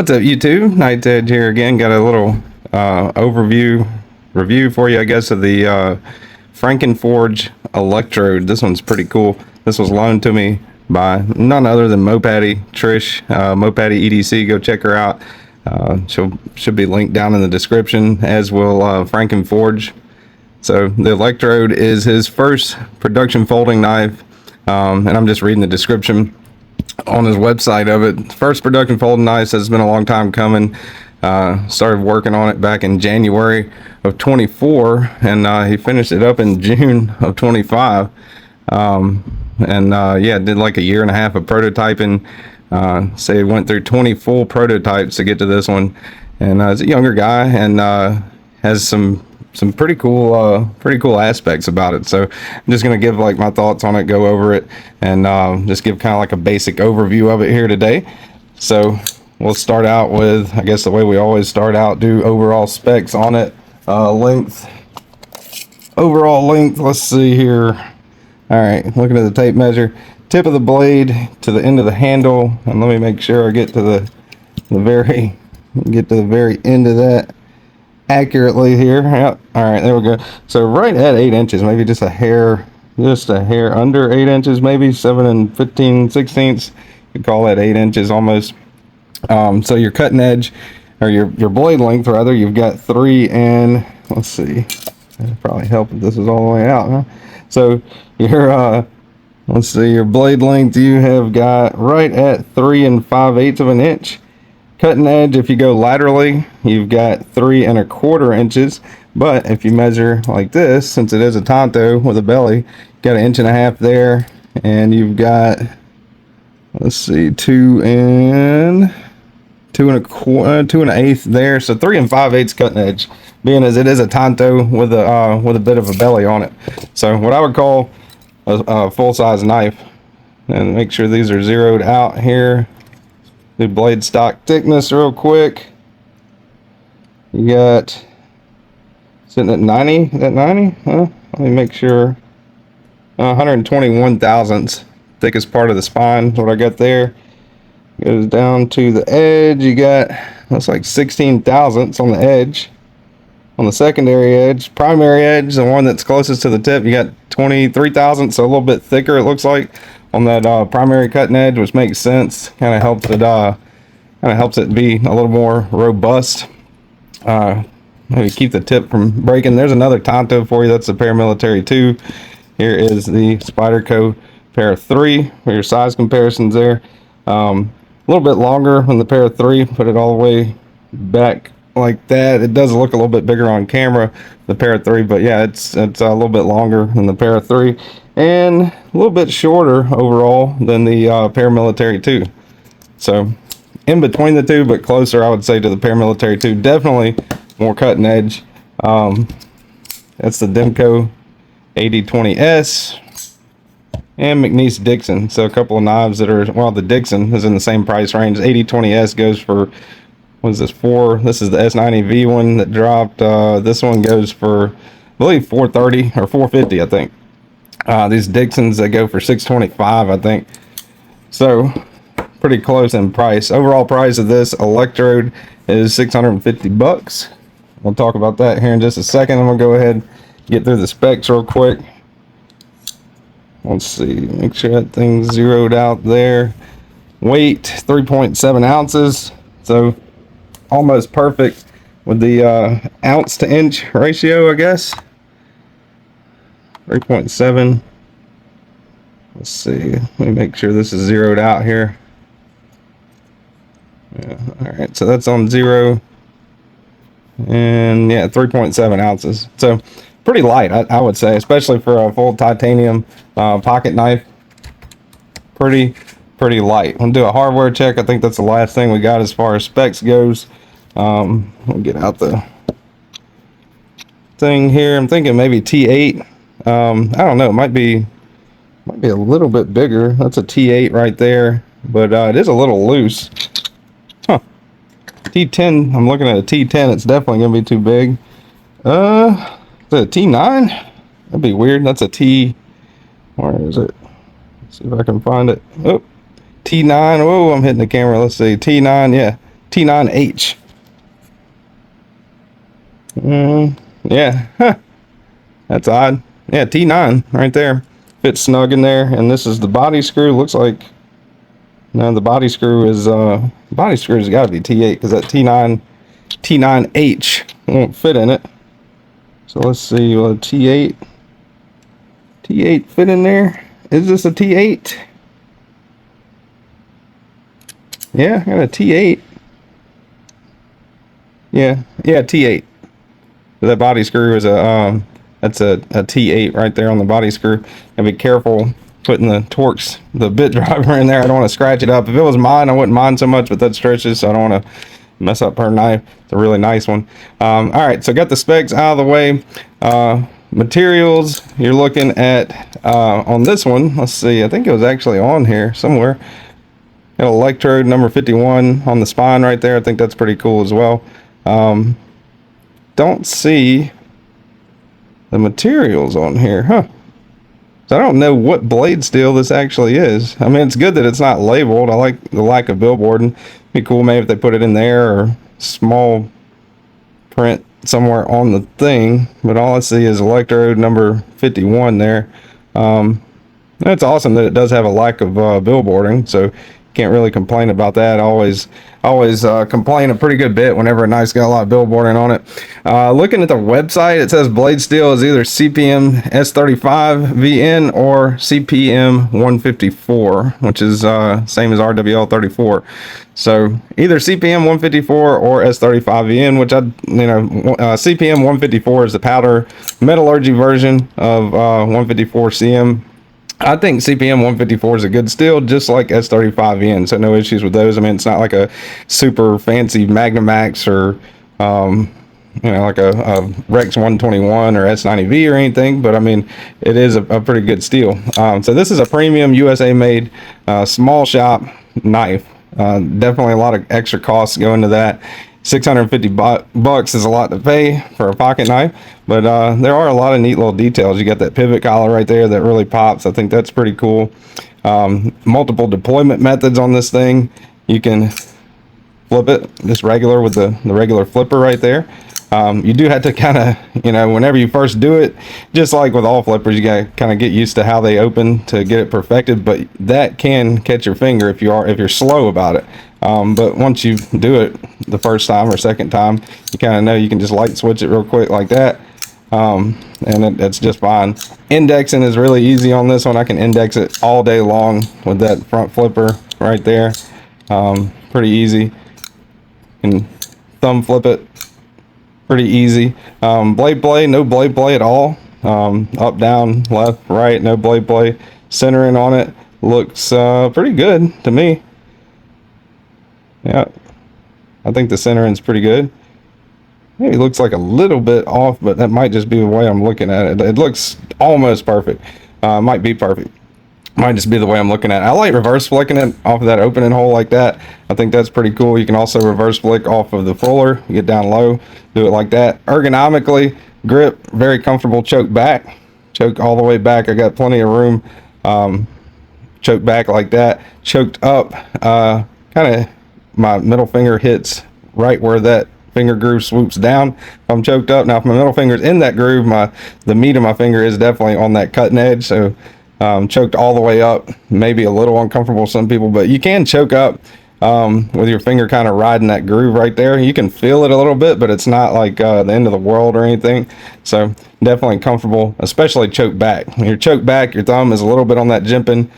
What's up, YouTube? Night Edge here again. Got a little review for you, I guess, of the Franken Forge Electrode. This one's pretty cool. This was loaned to me by none other than Mopatty, Trish, Mopatty EDC. Go check her out. Should be linked down in the description, as will Franken Forge. So the Electrode is his first production folding knife, and I'm just reading the description on his website of it. First production folding knife, says it's been a long time coming. Started working on it back in January of 24, and he finished it up in June of 25. Yeah, did like a year and a half of prototyping. Say he went through 20 full prototypes to get to this one, and he's a younger guy and has some pretty cool aspects about it. So I'm just gonna give like my thoughts on it, go over it, and just give kind of like a basic overview of it here today. So we'll start out with, I guess, the way we always start out, do overall specs on it. Overall length, let's see here. All right, looking at the tape measure, tip of the blade to the end of the handle, and let me make sure I get to the very end of that accurately here. Yep. All right, there we go. So right at 8 inches, maybe just a hair under 8 inches, maybe 7 15/16. You call that 8 inches almost. So your cutting edge, or your blade length rather, you've got 3 and, let's see, that'd probably help if this is all the way out, huh? So your let's see, your blade length, you have got right at 3 5/8 of an inch. Cutting edge, if you go laterally, you've got 3 1/4 inches. But if you measure like this, since it is a tanto with a belly, you got 1.5 inches there, and you've got, let's see, 2 1/8 there. So 3 5/8 cutting edge, being as it is a tanto with a bit of a belly on it. So what I would call a full-size knife. And make sure these are zeroed out here. Do blade stock thickness real quick. You got sitting at 90. Is that 90? Huh? Let me make sure. 121 thousandths, thickest part of the spine is what I got there. Goes down to the edge. You got, looks like 16 thousandths on the edge. On the secondary edge, primary edge, the one that's closest to the tip, you got 23 thousandths, so a little bit thicker it looks like on that primary cutting edge, which makes sense. Kind of helps it be a little more robust. Maybe keep the tip from breaking. There's another tanto for you. That's the paramilitary 2. Here is the Spyderco pair 3 for your size comparisons there. A little bit longer on the pair 3. Put it all the way back like that. It does look a little bit bigger on camera, the pair 3, but yeah, it's a little bit longer than the pair 3, and a little bit shorter overall than the paramilitary 2. So in between the two, but closer, I would say, to the paramilitary 2. Definitely more cutting edge. That's the Demco 8020S and McNeese Dixon. So a couple of knives that are, well, the Dixon is in the same price range. 8020S goes for, what is this, 4? This is the S90V one that dropped. This one goes for, I believe, 430 or 450, I think. These Dixons, they go for 625, I think. So pretty close in price. Overall price of this Electrode is $650. We'll talk about that here in just a second. I'm gonna go ahead and get through the specs real quick. Let's see, make sure that thing's zeroed out there. Weight 3.7 ounces, so almost perfect with the ounce to inch ratio, I guess. 3.7. Let's see, let me make sure this is zeroed out here. Yeah, all right, so that's on 0, and yeah, 3.7 ounces. So pretty light, I would say, especially for a full titanium pocket knife. Pretty light. We'll do a hardware check. I think that's the last thing we got as far as specs goes. We'll get out the thing here. I'm thinking maybe T8. I don't know, it might be a little bit bigger. That's a T8 right there, but it is a little loose. Huh. T10, I'm looking at a T10. It's definitely gonna be too big. Is it a T9? That'd be weird. That's a T, where is it? Let's see if I can find it. Oh, T9. Oh, I'm hitting the camera. Let's see. T9, yeah. T9H. Yeah, huh. That's odd. Yeah, T9 right there. Fits snug in there. And this is the body screw. Looks like, no, the body screw is, body screw's got to be T8 because that T9H won't fit in it. So let's see, T8 fit in there? Is this a T8? Yeah, I got a T8. Yeah, T8. That body screw is a that's a T8 right there on the body screw. And be careful putting the Torx, the bit driver in there. I don't want to scratch it up. If it was mine, I wouldn't mind so much, but that stretches, so I don't want to mess up her knife. It's a really nice one. All right, so got the specs out of the way. Materials you're looking at on this one, let's see, I think it was actually on here somewhere. Got Electrode number 51 on the spine right there. I think that's pretty cool as well. Don't see the materials on here, huh? So I don't know what blade steel this actually is. I mean, it's good that it's not labeled. I like the lack of billboarding. Be cool maybe if they put it in there or small print somewhere on the thing, but all I see is Electrode number 51 there. It's awesome that it does have a lack of billboarding, so can't really complain about that. Always complain a pretty good bit whenever a knife's got a lot of billboarding on it. Looking at the website, it says blade steel is either CPM S35 VN or CPM 154, which is same as RWL 34. So either CPM 154 or S35 VN, which CPM 154 is the powder metallurgy version of 154 CM. I think CPM 154 is a good steel, just like S35N, so no issues with those. I mean, it's not like a super fancy Magnamax or, like a Rex 121 or S90V or anything, but I mean, it is a pretty good steel. So this is a premium USA-made small shop knife. Definitely a lot of extra costs go into that. 650 bucks is a lot to pay for a pocket knife, but there are a lot of neat little details. You got that pivot collar right there that really pops. I think that's pretty cool. Multiple deployment methods on this thing. You can flip it just regular with the regular flipper right there. You do have to kind of, whenever you first do it, just like with all flippers, you got to kind of get used to how they open to get it perfected, but that can catch your finger if you're slow about it. But once you do it the first time or second time, you kind of know you can just light switch it real quick like that. And it's just fine. Indexing is really easy on this one. I can index it all day long with that front flipper right there. Pretty easy. And thumb flip it. Pretty easy. Blade play, no blade play at all. Up, down, left, right, no blade play. Centering on it looks pretty good to me. Yeah, I think the centering's pretty good. Maybe it looks like a little bit off, but that might just be the way I'm looking at it. It looks almost perfect. Might be perfect. Might just be the way I'm looking at it. I like reverse flicking it off of that opening hole like that. I think that's pretty cool. You can also reverse flick off of the fuller. You get down low, do it like that. Ergonomically, grip, very comfortable. Choke back. Choke all the way back. I got plenty of room. Choke back like that. Choked up. Kind of my middle finger hits right where that finger groove swoops down. If I'm choked up. Now if my middle finger's in that groove, the meat of my finger is definitely on that cutting edge. So choked all the way up, maybe a little uncomfortable for some people, but you can choke up with your finger kind of riding that groove right there. You can feel it a little bit, but it's not like the end of the world or anything. So definitely comfortable, especially choke back. When you're choked back, your thumb is a little bit on that jimping.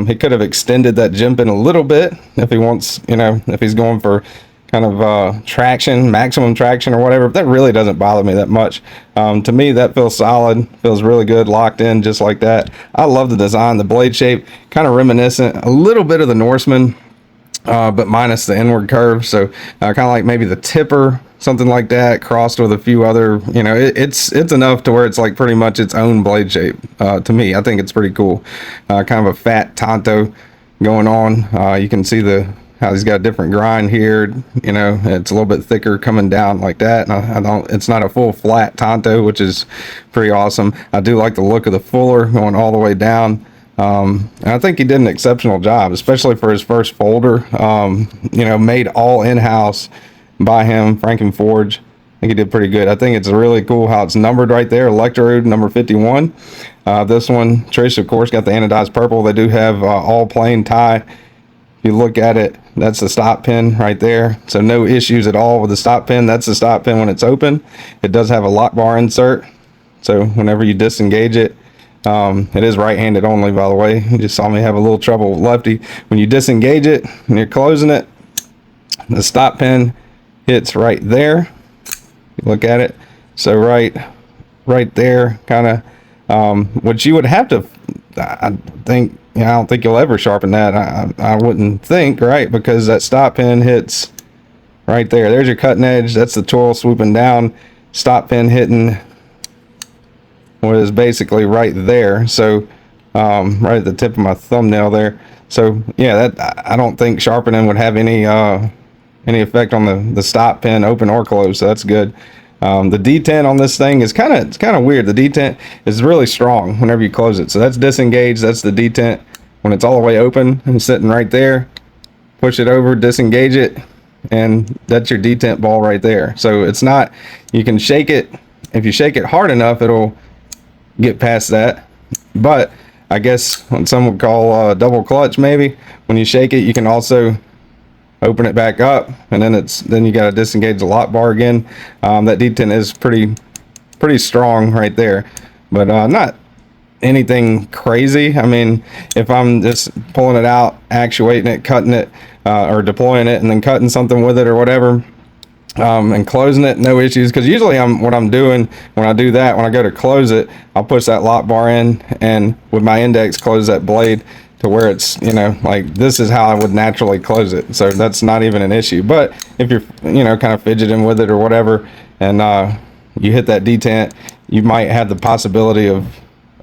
He could have extended that jimping a little bit if he wants, if he's going for kind of traction, maximum traction or whatever. But that really doesn't bother me that much. To me, that feels solid, feels really good, locked in just like that. I love the design, the blade shape, kind of reminiscent a little bit of the Norseman, but minus the inward curve. So kind of like maybe the tipper, something like that, crossed with a few other, it's enough to where it's like pretty much its own blade shape. To me, I think it's pretty cool. Kind of a fat tanto going on. You can see how he's got a different grind here. It's a little bit thicker coming down like that. And it's not a full flat tanto, which is pretty awesome. I do like the look of the fuller going all the way down. And I think he did an exceptional job, especially for his first folder. You know, made all in-house by him, Franken Forge. I think he did pretty good. I think it's really cool how it's numbered right there, Electrode number 51. This one, Trish, of course, got the anodized purple. They do have all plain tie. If you look at it, that's the stop pin right there. So no issues at all with the stop pin. That's the stop pin when it's open. It does have a lock bar insert. So whenever you disengage it, it is right-handed only, by the way. You just saw me have a little trouble with lefty. When you disengage it and you're closing it, the stop pin hits right there. Look at it. So right there, kind of, which you would have to, I think, you know, I don't think you'll ever sharpen that. I wouldn't think, right? Because that stop pin hits right there. There's your cutting edge. That's the tool swooping down. Stop pin hitting what is basically right there. So right at the tip of my thumbnail there. So yeah, that, I don't think sharpening would have any effect on the stop pin, open or closed. So that's good. The detent on this thing is kind of weird. The detent is really strong whenever you close it. So that's disengaged. That's the detent when it's all the way open and sitting right there. Push it over, disengage it, and that's your detent ball right there. So it's not, you can shake it. If you shake it hard enough, it'll get past that. But I guess what some would call double clutch, maybe, when you shake it, you can also open it back up, and then you got to disengage the lock bar again. That detent is pretty strong right there, but not anything crazy. I mean, if I'm just pulling it out, actuating it, cutting it, or deploying it and then cutting something with it or whatever, and closing it, no issues. Because usually what I'm doing when I do that, when I go to close it, I'll push that lock bar in and with my index close that blade to where it's, you know, like this is how I would naturally close it. So that's not even an issue. But if you're, you know, kind of fidgeting with it or whatever, and you hit that detent, you might have the possibility of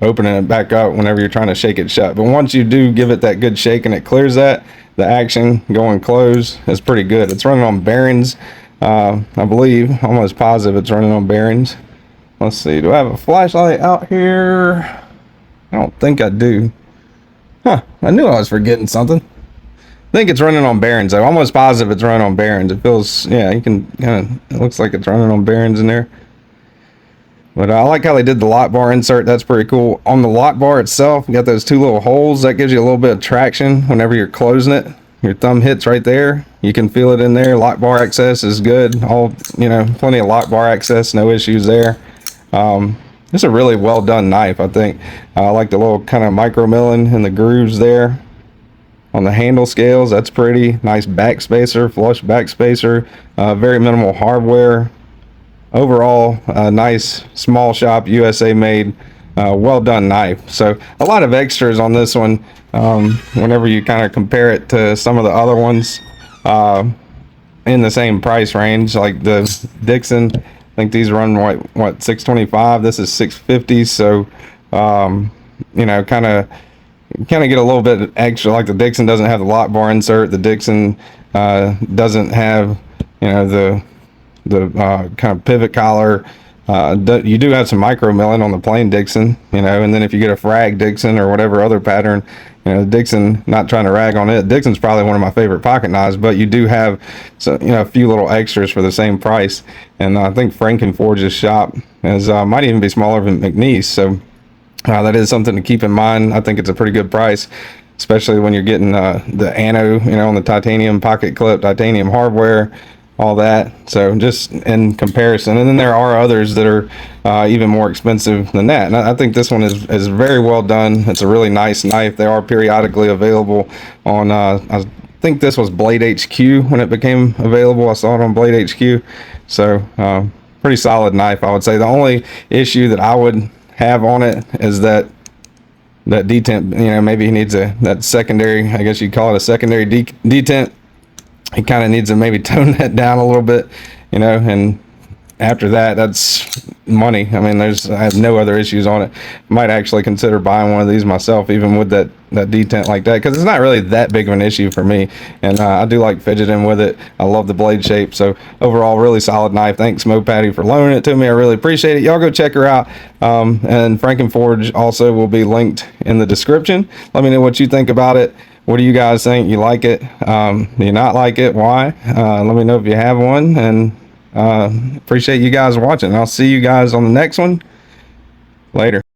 opening it back up whenever you're trying to shake it shut. But once you do give it that good shake and it clears that, the action going close is pretty good. It's running on bearings, I believe, almost positive it's running on bearings. Let's see, do I have a flashlight out here? I don't think I do. Huh, I knew I was forgetting something. I think it's running on bearings. I'm almost positive it's running on bearings. It feels, yeah, you can kind of, it looks like it's running on bearings in there. But I like how they did the lock bar insert. That's pretty cool. On the lock bar itself, you got those two little holes. That gives you a little bit of traction whenever you're closing it. Your thumb hits right there. You can feel it in there. Lock bar access is good. All, you know, plenty of lock bar access. No issues there. It's a really well done knife, I think. I like the little kind of micro milling in the grooves there on the handle scales. That's pretty nice. Back spacer, flush back spacer, very minimal hardware. Overall, nice small shop USA made, well done knife. So a lot of extras on this one. Whenever you kind of compare it to some of the other ones in the same price range, like the Dixon. I think these run what $625. This is $650. So you know, kind of get a little bit extra. Like the Dixon doesn't have the lock bar insert. The Dixon doesn't have, you know, the kind of pivot collar. You do have some micro milling on the plain Dixon, you know, and then if you get a frag Dixon or whatever other pattern, you know, Dixon, not trying to rag on it, Dixon's probably one of my favorite pocket knives, but you do have, so, you know, a few little extras for the same price. And I think Franken Forge's shop is might even be smaller than McNeese, so that is something to keep in mind. I think it's a pretty good price, especially when you're getting the anode, you know, on the titanium pocket clip, titanium hardware, all that. So just in comparison, and then there are others that are even more expensive than that, and I think this one is very well done. It's a really nice knife. They are periodically available on I think this was Blade HQ when it became available. I saw it on Blade HQ. So pretty solid knife, I would say. The only issue that I would have on it is that detent, you know, maybe he needs that secondary, I guess you'd call it a secondary detent. He kind of needs to maybe tone that down a little bit, you know, and after that, that's money. I mean, I have no other issues on it. Might actually consider buying one of these myself, even with that detent like that, because it's not really that big of an issue for me. And I do like fidgeting with it. I love the blade shape. So overall, really solid knife. Thanks Mopatty for loaning it to me. I really appreciate it. Y'all go check her out. And Franken Forge also will be linked in the description. Let me know what you think about it. What do you guys think? You like it? Do you not like it? Why? Let me know if you have one. And appreciate you guys watching. I'll see you guys on the next one. Later.